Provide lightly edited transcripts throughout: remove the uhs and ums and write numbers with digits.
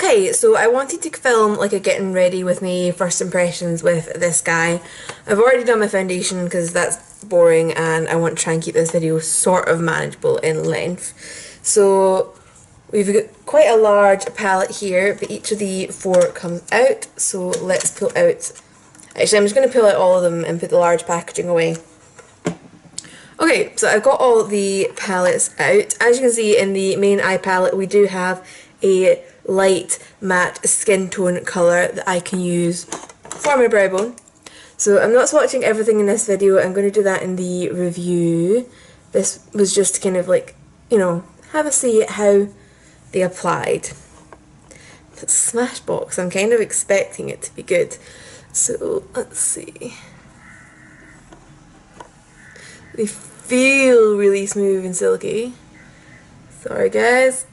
Okay, so I wanted to film like a getting ready with me first impressions with this guy. I've already done my foundation because that's boring and I want to try and keep this video sort of manageable in length. So we've got quite a large palette here, but each of the four comes out. So let's pull out, actually I'm just going to pull out all of them and put the large packaging away. Okay, so I've got all the palettes out. As you can see in the main eye palette, we do have a light matte skin tone colour that I can use for my brow bone. So I'm not swatching everything in this video, I'm going to do that in the review. This was just to kind of like, you know, have a see at how they applied. It's Smashbox, I'm kind of expecting it to be good. So let's see. They feel really smooth and silky. Sorry guys.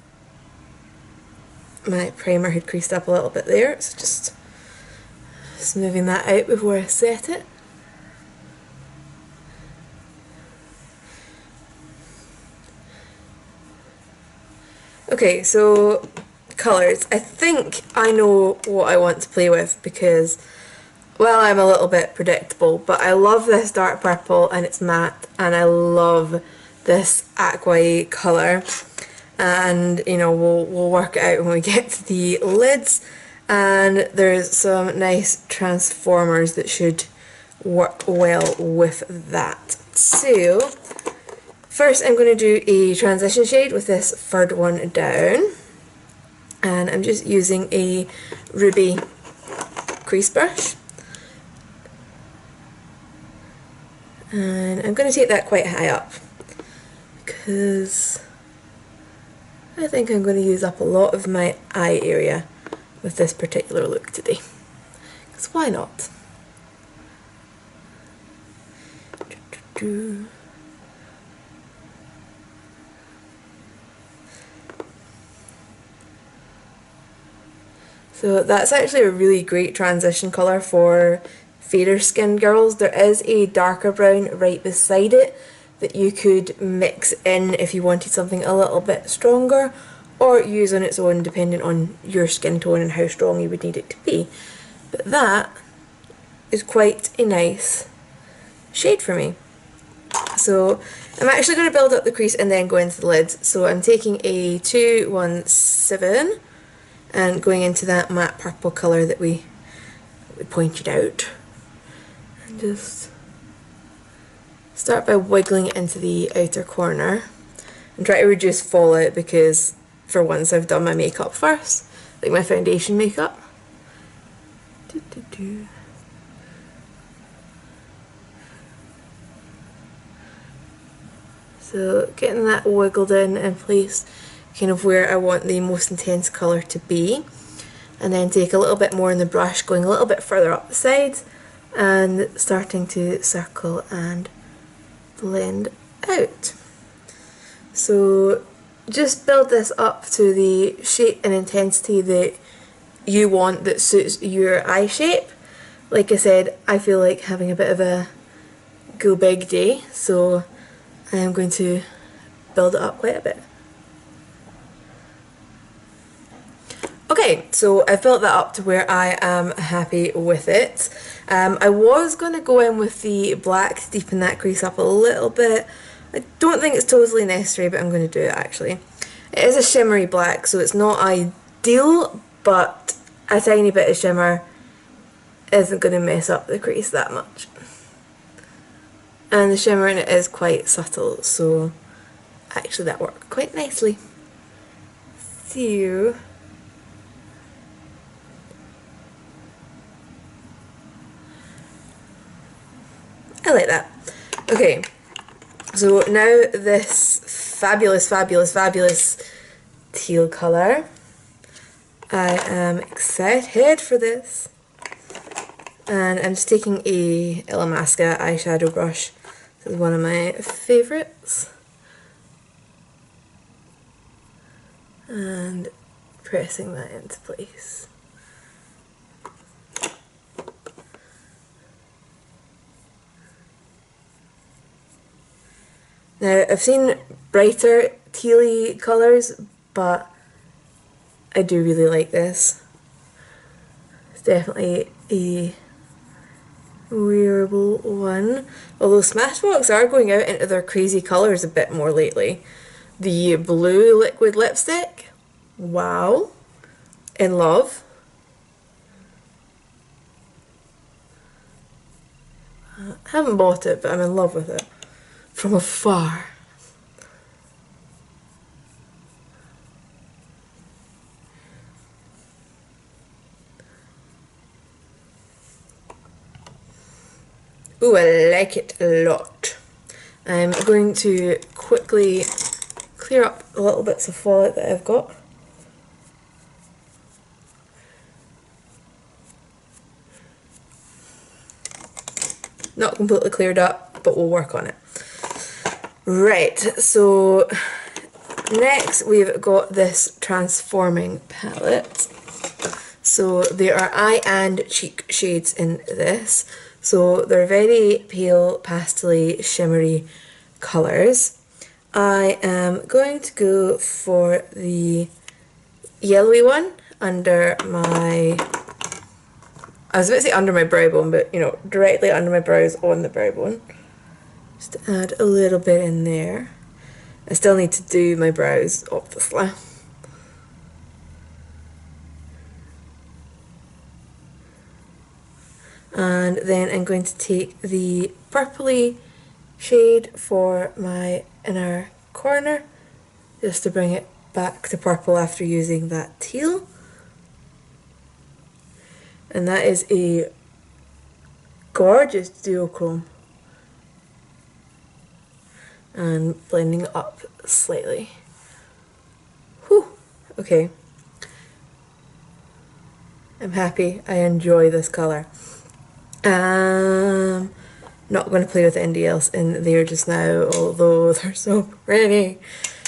My primer had creased up a little bit there, so just smoothing that out before I set it. Okay, so colours. I think I know what I want to play with because, well, I'm a little bit predictable, but I love this dark purple and it's matte, and I love this aqua colour. And you know, we'll work it out when we get to the lids, and there's some nice transformers that should work well with that. So first I'm going to do a transition shade with this third one down, and I'm just using a ruby crease brush, and I'm going to take that quite high up because I think I'm going to use up a lot of my eye area with this particular look today. Because why not? So that's actually a really great transition colour for fairer skinned girls. There is a darker brown right beside it that you could mix in if you wanted something a little bit stronger, or use on its own depending on your skin tone and how strong you would need it to be. But that is quite a nice shade for me. So I'm actually going to build up the crease and then go into the lids. So I'm taking a 217 and going into that matte purple colour that we pointed out, and just start by wiggling it into the outer corner and try to reduce fallout, because for once I've done my makeup first, like my foundation makeup. So getting that wiggled in place, kind of where I want the most intense colour to be, and then take a little bit more in the brush, going a little bit further up the sides and starting to circle and blend out. So just build this up to the shape and intensity that you want, that suits your eye shape. Like I said, I feel like having a bit of a go big day, so I am going to build it up quite a bit. Okay, so I've built that up to where I am happy with it. I was going to go in with the black to deepen that crease up a little bit. I don't think it's totally necessary, but I'm going to do it actually. It is a shimmery black, so it's not ideal, but a tiny bit of shimmer isn't going to mess up the crease that much. And the shimmer in it is quite subtle, so actually that worked quite nicely. So I like that. Okay, so now this fabulous teal colour. I am excited for this. And I'm just taking a Illamasqua eyeshadow brush. This is one of my favourites. And pressing that into place. Now, I've seen brighter tealy colours, but I do really like this. It's definitely a wearable one. Although Smashbox are going out into their crazy colours a bit more lately. The blue liquid lipstick, wow, in love. I haven't bought it, but I'm in love with it from afar. Ooh, I like it a lot. I'm going to quickly clear up the little bits of fallout that I've got. Not completely cleared up, but we'll work on it. Right, so next we've got this transforming palette. So there are eye and cheek shades in this. So they're very pale, pastel-y, shimmery colours. I am going to go for the yellowy one under my, I was about to say under my brow bone, but you know, directly under my brows on the brow bone. Just to add a little bit in there. I still need to do my brows, obviously. And then I'm going to take the purpley shade for my inner corner, just to bring it back to purple after using that teal. And that is a gorgeous duochrome. And blending up slightly. Whew, okay. I'm happy, I enjoy this colour. Not going to play with anything else in there just now, although they're so pretty.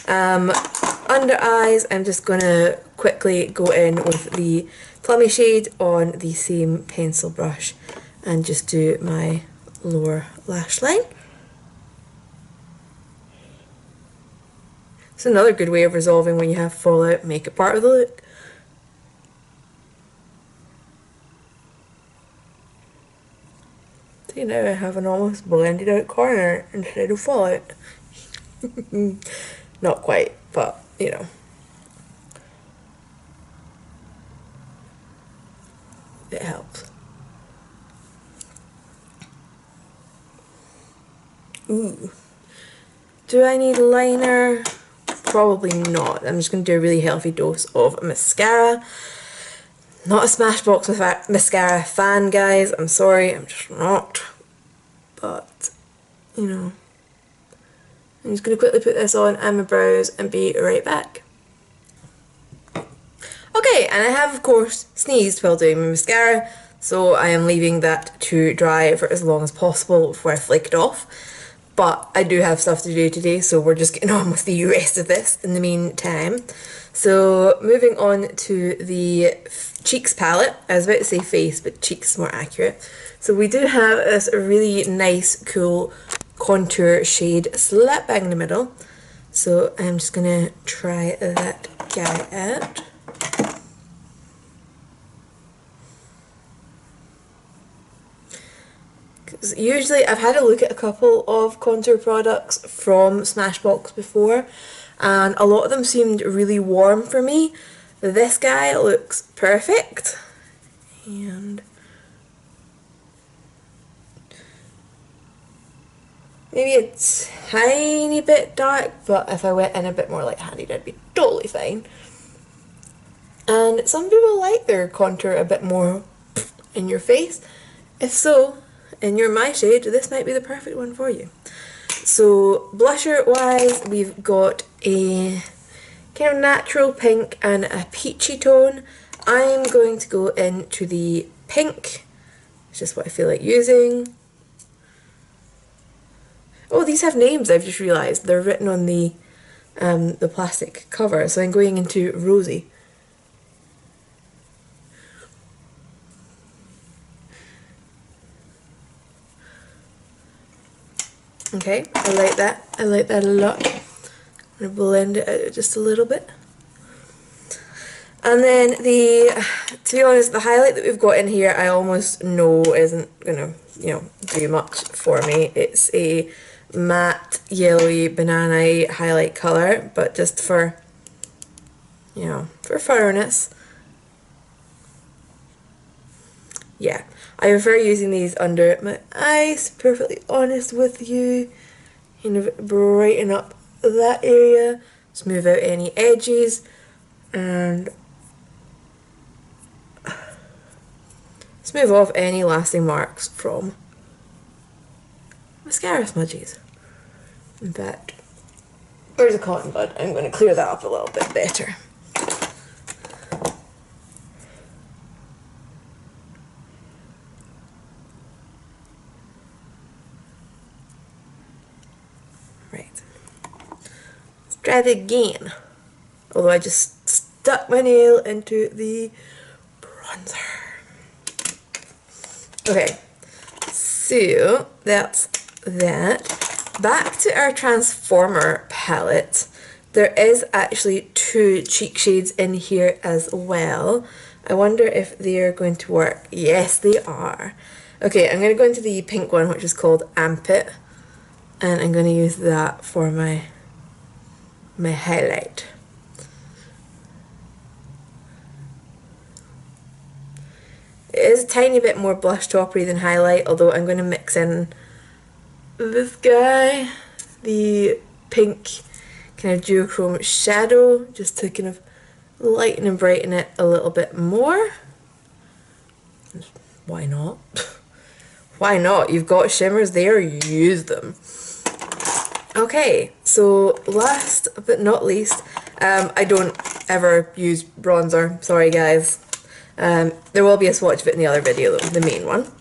Under eyes, I'm just going to quickly go in with the plummy shade on the same pencil brush and just do my lower lash line. It's another good way of resolving when you have fallout, make it part of the look. See, now I have an almost blended out corner instead of fallout. Not quite, but you know. It helps. Ooh. Do I need liner? Probably not. I'm just going to do a really healthy dose of mascara. Not a Smashbox mascara fan, guys. I'm sorry, I'm just not. But, you know. I'm just going to quickly put this on and my brows and be right back. Okay, and I have, of course, sneezed while doing my mascara, so I am leaving that to dry for as long as possible before I flick it off. But I do have stuff to do today, so we're just getting on with the rest of this in the meantime. So moving on to the cheeks palette. I was about to say face, but cheeks is more accurate. So we do have this really nice, cool contour shade slap bang in the middle. So I'm just going to try that guy out. Usually I've had a look at a couple of contour products from Smashbox before, and a lot of them seemed really warm for me. This guy looks perfect, and maybe a tiny bit dark, but if I went in a bit more light-handed I'd be totally fine. And some people like their contour a bit more in your face. If so, and you're my shade, this might be the perfect one for you. So blusher wise, we've got a kind of natural pink and a peachy tone. I'm going to go into the pink. It's just what I feel like using. Oh, these have names, I've just realised. They're written on the plastic cover. So I'm going into Rosy. Okay, I like that. I like that a lot. I'm going to blend it out just a little bit. And then to be honest, the highlight that we've got in here, I almost know isn't gonna, do much for me. It's a matte yellowy banana highlight colour, but just for, for thoroughness. Yeah, I prefer using these under my eyes, to be perfectly honest with you. Brighten up that area, smooth out any edges, and smooth off any lasting marks from mascara smudges. In fact, where's the cotton bud? I'm going to clear that up a little bit better. Right. Let's try it again. Although I just stuck my nail into the bronzer. Okay, so that's that. Back to our Transformer palette. There is actually 2 cheek shades in here as well. I wonder if they're going to work. Yes, they are. Okay, I'm going to go into the pink one, which is called Amp It. And I'm going to use that for my highlight. It is a tiny bit more blush toppery than highlight, although I'm going to mix in this guy, the pink kind of duochrome shadow, just to kind of lighten and brighten it a little bit more. Why not? Why not? You've got shimmers there, use them. Okay, so last but not least, I don't ever use bronzer, sorry guys. There will be a swatch of it in the other video though, the main one.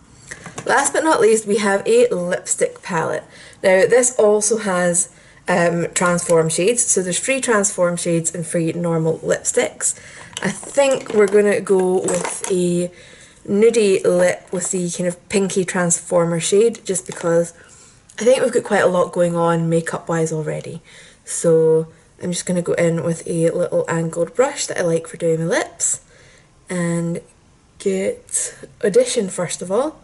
Last but not least, we have a lipstick palette. Now this also has transform shades, so there's 3 transform shades and 3 normal lipsticks. I think we're going to go with a nudie lip with the kind of pinky transformer shade, just because I think we've got quite a lot going on makeup wise already. So I'm just going to go in with a little angled brush that I like for doing my lips and get Audition first of all.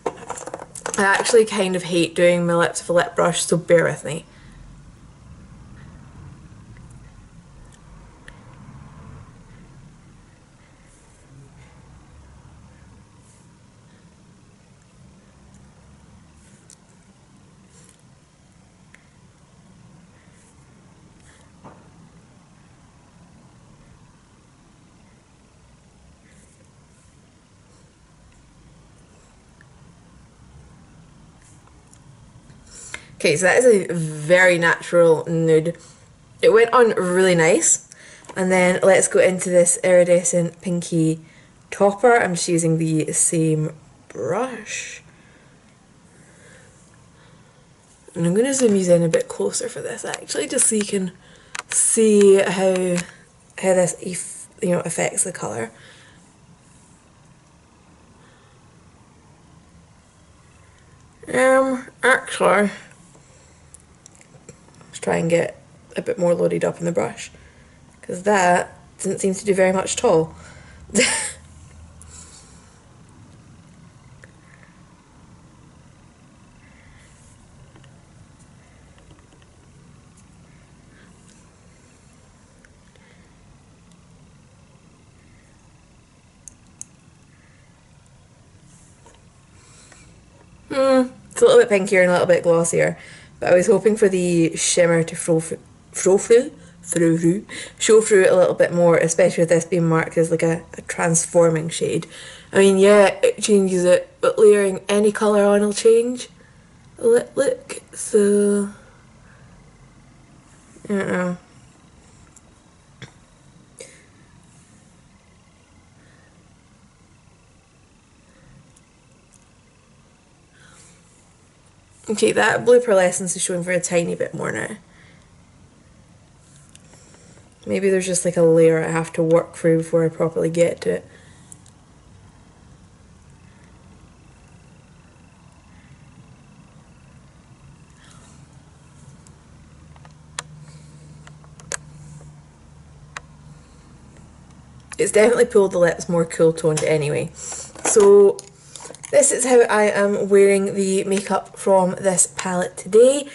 I actually kind of hate doing my lips with a lip brush, so bear with me. Okay, so that is a very natural nude. It went on really nice. And then let's go into this iridescent pinky topper. I'm just using the same brush. And I'm going to zoom these in a bit closer for this actually, just so you can see how this affects the colour. Actually, let's try and get a bit more loaded up in the brush, because that didn't seem to do very much at all. It's a little bit pinkier and a little bit glossier, but I was hoping for the shimmer to show through a little bit more, especially with this being marked as like a transforming shade. I mean, yeah, it changes it, but layering any colour on will change the lip look, so I don't know. Okay, that blue pearlescence is showing for a tiny bit more now. Maybe there's just like a layer I have to work through before I properly get to it. it's definitely pulled the lips more cool toned anyway. So this is how I am wearing the makeup from this palette today.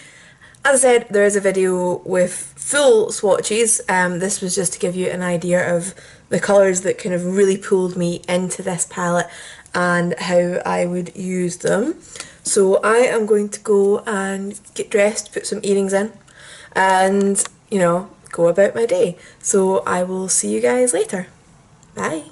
As I said, there is a video with full swatches. This was just to give you an idea of the colours that kind of really pulled me into this palette and how I would use them. So I am going to go and get dressed, put some earrings in, and, you know, go about my day. So I will see you guys later. Bye.